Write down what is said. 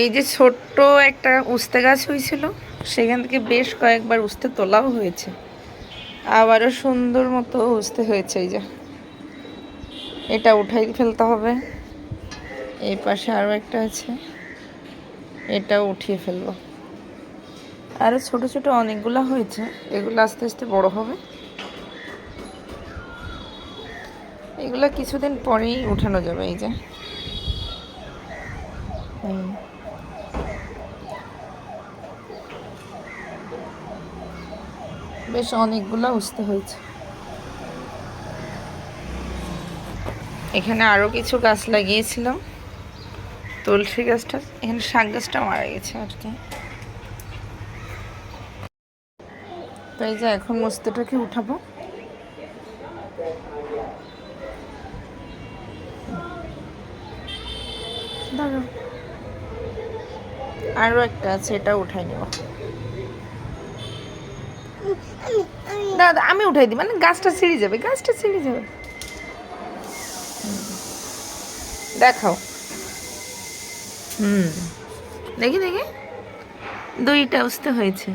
এই যে ছোট্ট একটা উস্তে গাছ হয়েছিল, সেখান থেকে বেশ কয়েকবার উস্তে তোলাও হয়েছে, আবারও সুন্দর মতো উস্তে হয়েছে। এই যে এটা উঠাই ফেলতে হবে। এই পাশে আরও একটা আছে, এটাও উঠিয়ে ফেলবো। আরও ছোট ছোট অনেকগুলো হয়েছে, এগুলো আস্তে আস্তে বড় হবে। এগুলো কিছুদিন পরেই উঠানো যাবে। এই যে বেশ অনেকগুলো উস্তে হয়েছে। এখানে আরও কিছু গাছ লাগিয়েছিলাম, তুলসী গাছটা, এখানে শাক গাছটা মারা গেছে আর কি। তো এই যে এখন উস্তেটাকে উঠাবো। ধরো আরও একটা আছে, এটা উঠাই নেব। দাদা আমি উঠাই দিই, মানে গাছটা ছিঁড়ে যাবে, গাছটা ছিঁড়ে যাবে। দেখাও। দেখি দেখি, দুইটা উস্তে হয়েছে।